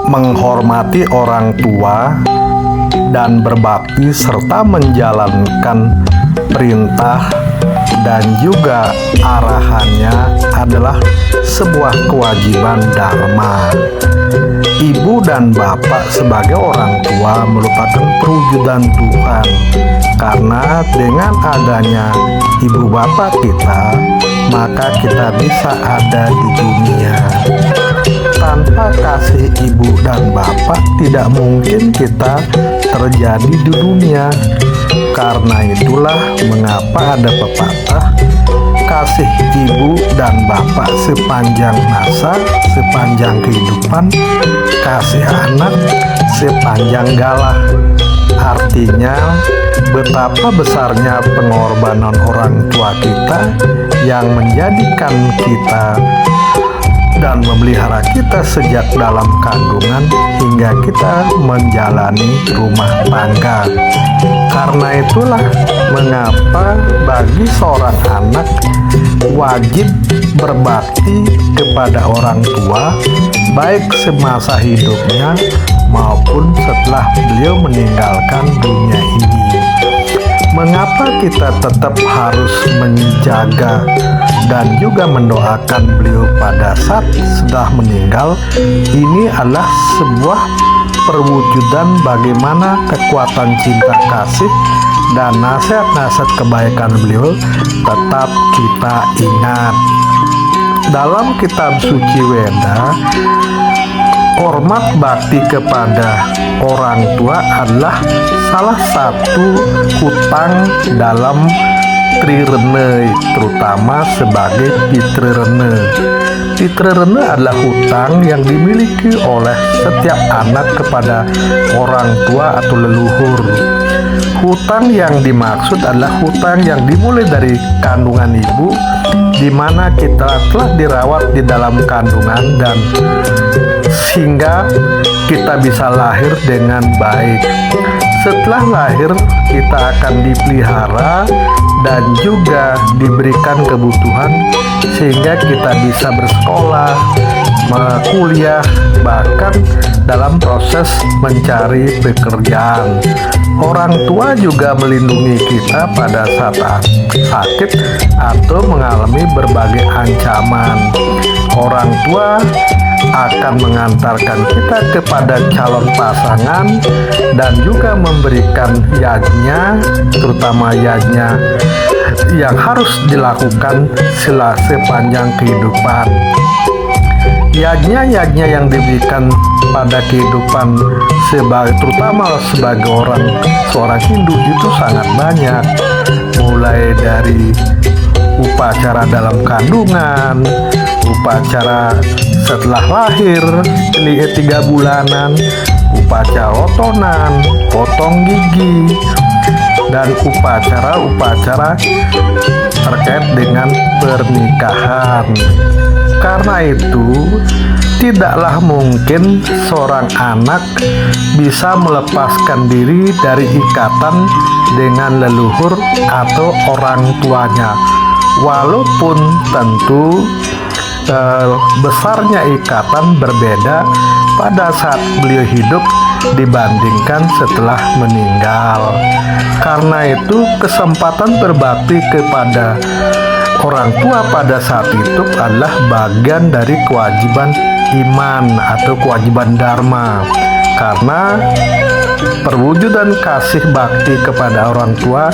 menghormati orang tua dan berbakti serta menjalankan perintah dan juga arahannya adalah sebuah kewajiban dharma. Ibu dan bapak sebagai orang tua merupakan perwujudan Tuhan, karena dengan adanya ibu bapak kita, maka kita bisa ada di dunia. Tanpa kasih ibu dan bapak, tidak mungkin kita terjadi di dunia. Karena itulah mengapa ada pepatah, kasih ibu dan bapak sepanjang masa, sepanjang kehidupan, kasih anak sepanjang galah. Artinya, betapa besarnya pengorbanan orang tua kita yang menjadikan kita dan memelihara kita sejak dalam kandungan hingga kita menjalani rumah tangga. Karena itulah mengapa bagi seorang anak wajib berbakti kepada orang tua, baik semasa hidupnya maupun setelah beliau meninggalkan dunia ini. Mengapa kita tetap harus menjaga dan juga mendoakan beliau pada saat sudah meninggal? Ini adalah sebuah perwujudan bagaimana kekuatan cinta kasih dan nasihat-nasihat kebaikan beliau tetap kita ingat. Dalam kitab suci Weda, hormat bakti kepada orang tua adalah salah satu hutang dalam Trirene, terutama sebagai Pitrarene. Pitrarene adalah hutang yang dimiliki oleh setiap anak kepada orang tua atau leluhur. Hutang yang dimaksud adalah hutang yang dimulai dari kandungan ibu, di mana kita telah dirawat di dalam kandungan dan sehingga kita bisa lahir dengan baik. Setelah lahir, kita akan dipelihara dan juga diberikan kebutuhan sehingga kita bisa bersekolah, kuliah, bahkan dalam proses mencari pekerjaan. Orang tua juga melindungi kita pada saat sakit atau mengalami berbagai ancaman. Orang tua akan mengantarkan kita kepada calon pasangan dan juga memberikan yajnya, terutama yajnya yang harus dilakukan sepanjang kehidupan. Yajnya yang diberikan pada kehidupan terutama sebagai seorang Hindu itu sangat banyak, mulai dari upacara dalam kandungan, upacara setelah lahir 3 bulanan, upacara otonan, potong gigi, dan upacara-upacara terkait dengan pernikahan. Karena itu, tidaklah mungkin seorang anak bisa melepaskan diri dari ikatan dengan leluhur atau orang tuanya, walaupun tentu besarnya ikatan berbeda pada saat beliau hidup dibandingkan setelah meninggal. Karena itu, kesempatan berbakti kepada orang tua pada saat itu adalah bagian dari kewajiban iman atau kewajiban dharma. Karena perwujudan kasih bakti kepada orang tua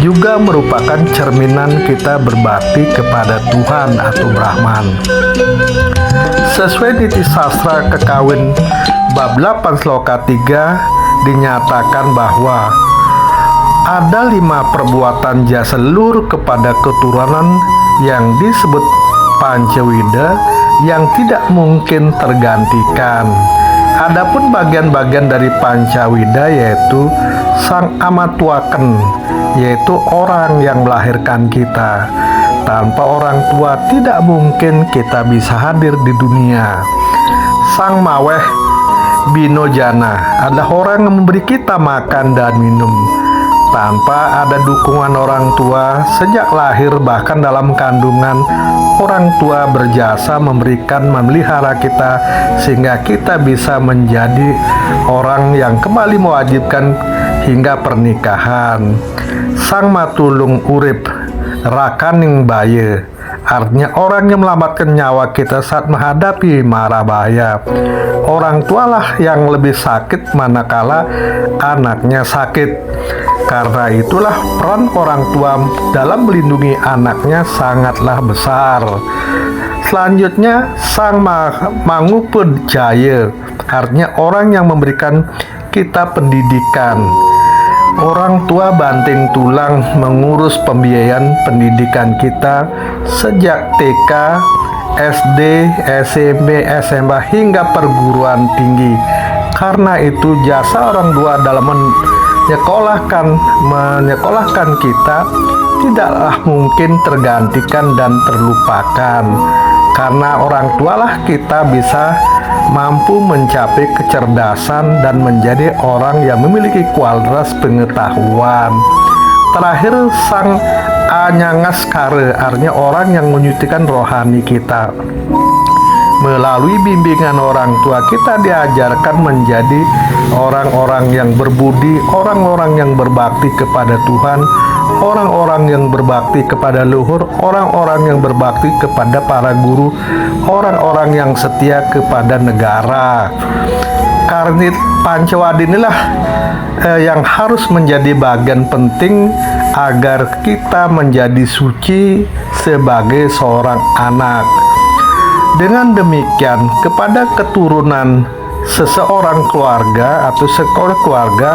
juga merupakan cerminan kita berbakti kepada Tuhan atau Brahman. Sesuai Niti Sastra Kekawin bab 8 sloka 3 dinyatakan bahwa ada 5 perbuatan jasa leluhur kepada keturunan yang disebut Pancawida yang tidak mungkin tergantikan. Adapun bagian-bagian dari Pancawida yaitu sang amatuaken, yaitu orang yang melahirkan kita. Tanpa orang tua tidak mungkin kita bisa hadir di dunia. Sang Maweh Binojana adalah orang yang memberi kita makan dan minum. Tanpa ada dukungan orang tua sejak lahir, bahkan dalam kandungan, orang tua berjasa memberikan, memelihara kita sehingga kita bisa menjadi orang yang kembali mewajibkan hingga pernikahan. Sang matulung urip rakaning baye, artinya orang yang menyelamatkan nyawa kita saat menghadapi mara bahaya. Orang tualah yang lebih sakit manakala anaknya sakit. Karena itulah peran orang tua dalam melindungi anaknya sangatlah besar. Selanjutnya, sang mangupud jaya, artinya orang yang memberikan kita pendidikan. Orang tua banting tulang mengurus pembiayaan pendidikan kita sejak TK, SD, SMP, SMA hingga perguruan tinggi. Karena itu jasa orang tua dalam menyekolahkan kita tidaklah mungkin tergantikan dan terlupakan. Karena orang tualah kita bisa mampu mencapai kecerdasan dan menjadi orang yang memiliki kualitas pengetahuan. Terakhir, sang anyangas kare, artinya orang yang menyucikan rohani kita. Melalui bimbingan orang tua kita diajarkan menjadi orang-orang yang berbudi, orang-orang yang berbakti kepada Tuhan, orang-orang yang berbakti kepada leluhur, orang-orang yang berbakti kepada para guru, orang-orang yang setia kepada negara. Karena Pancawadi inilah yang harus menjadi bagian penting agar kita menjadi suci sebagai seorang anak. Dengan demikian, kepada keturunan seseorang keluarga atau sekolah keluarga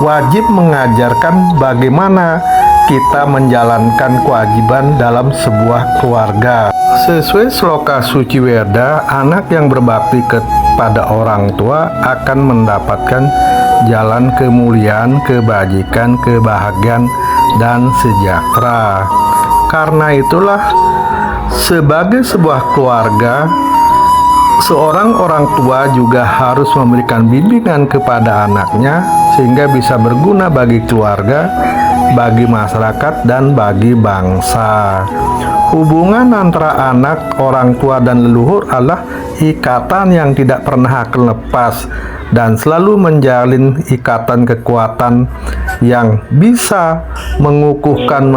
wajib mengajarkan bagaimana kita menjalankan kewajiban dalam sebuah keluarga. Sesuai Sloka Suci Weda, anak yang berbakti kepada orang tua akan mendapatkan jalan kemuliaan, kebajikan, kebahagiaan, dan sejahtera. Karena itulah, sebagai sebuah keluarga, seorang orang tua juga harus memberikan bimbingan kepada anaknya sehingga bisa berguna bagi keluarga, bagi masyarakat, dan bagi bangsa. Hubungan antara anak, orang tua, dan leluhur adalah ikatan yang tidak pernah akan lepas dan selalu menjalin ikatan kekuatan yang bisa mengukuhkan,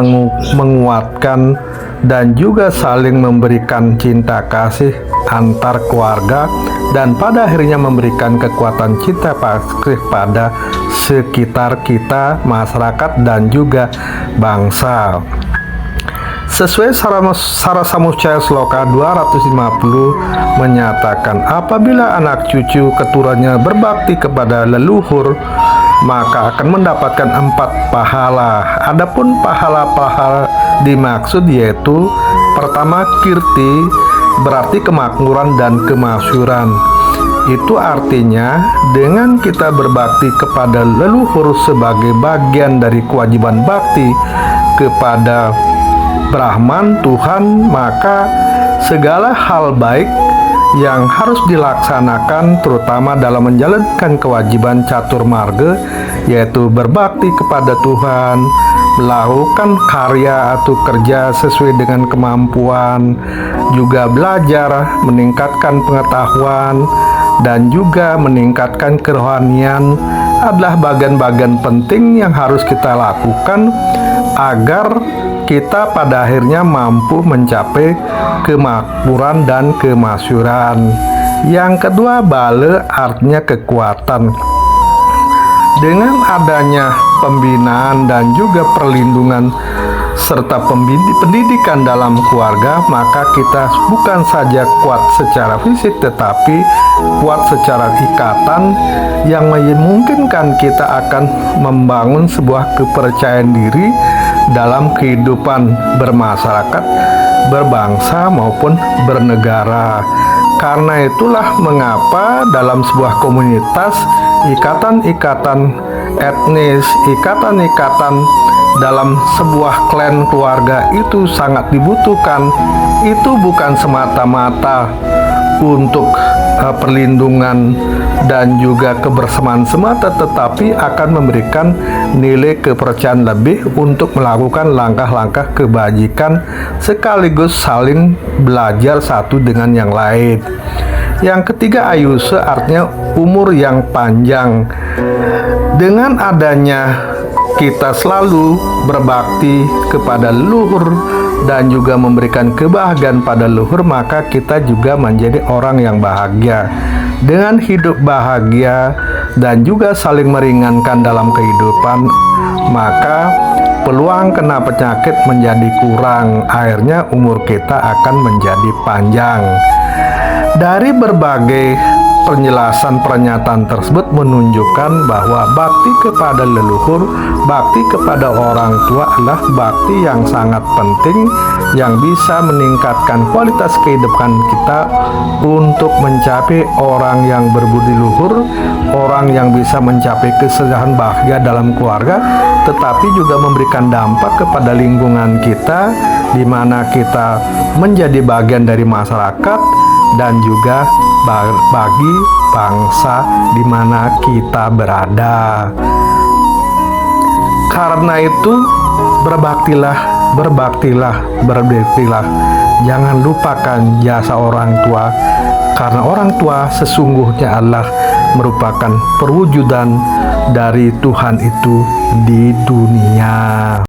menguatkan, dan juga saling memberikan cinta kasih antar keluarga, dan pada akhirnya memberikan kekuatan cinta kasih pada sekitar kita, masyarakat, dan juga bangsa. Sesuai Sarasamucaya Sloka 250 menyatakan, apabila anak cucu keturunannya berbakti kepada leluhur, maka akan mendapatkan 4 pahala. Adapun pahala-pahala dimaksud yaitu pertama, kirti, berarti kemakmuran dan kemasyhuran. Itu artinya dengan kita berbakti kepada leluhur sebagai bagian dari kewajiban bakti kepada Brahman, Tuhan, maka segala hal baik yang harus dilaksanakan, terutama dalam menjalankan kewajiban catur marga, yaitu berbakti kepada Tuhan, melakukan karya atau kerja sesuai dengan kemampuan, juga belajar, meningkatkan pengetahuan, dan juga meningkatkan kerohanian adalah bagian-bagian penting yang harus kita lakukan agar kita pada akhirnya mampu mencapai kemakmuran dan kemasyhuran. Yang kedua, bale, artinya kekuatan. Dengan adanya pembinaan dan juga perlindungan serta pendidikan dalam keluarga, maka kita bukan saja kuat secara fisik tetapi kuat secara ikatan yang memungkinkan kita akan membangun sebuah kepercayaan diri dalam kehidupan bermasyarakat, berbangsa, maupun bernegara. Karena itulah mengapa dalam sebuah komunitas, ikatan-ikatan etnis, ikatan-ikatan dalam sebuah klan keluarga itu sangat dibutuhkan. Itu bukan semata-mata untuk perlindungan dan juga kebersamaan semata, tetapi akan memberikan nilai kepercayaan lebih untuk melakukan langkah-langkah kebajikan sekaligus saling belajar satu dengan yang lain. Yang ketiga, ayuse artinya umur yang panjang. Dengan adanya kita selalu berbakti kepada leluhur dan juga memberikan kebahagiaan pada leluhur, maka kita juga menjadi orang yang bahagia. Dengan hidup bahagia dan juga saling meringankan dalam kehidupan, maka peluang kena penyakit menjadi kurang. Akhirnya umur kita akan menjadi panjang. Dari berbagai penjelasan pernyataan tersebut menunjukkan bahwa bakti kepada leluhur, bakti kepada orang tua adalah bakti yang sangat penting yang bisa meningkatkan kualitas kehidupan kita untuk mencapai orang yang berbudi luhur, orang yang bisa mencapai kesejahteraan bahagia dalam keluarga, tetapi juga memberikan dampak kepada lingkungan kita, di mana kita menjadi bagian dari masyarakat dan juga bagi bangsa di mana kita berada. Karena itu, berbaktilah. Jangan lupakan jasa orang tua, karena orang tua sesungguhnya adalah merupakan perwujudan dari Tuhan itu di dunia.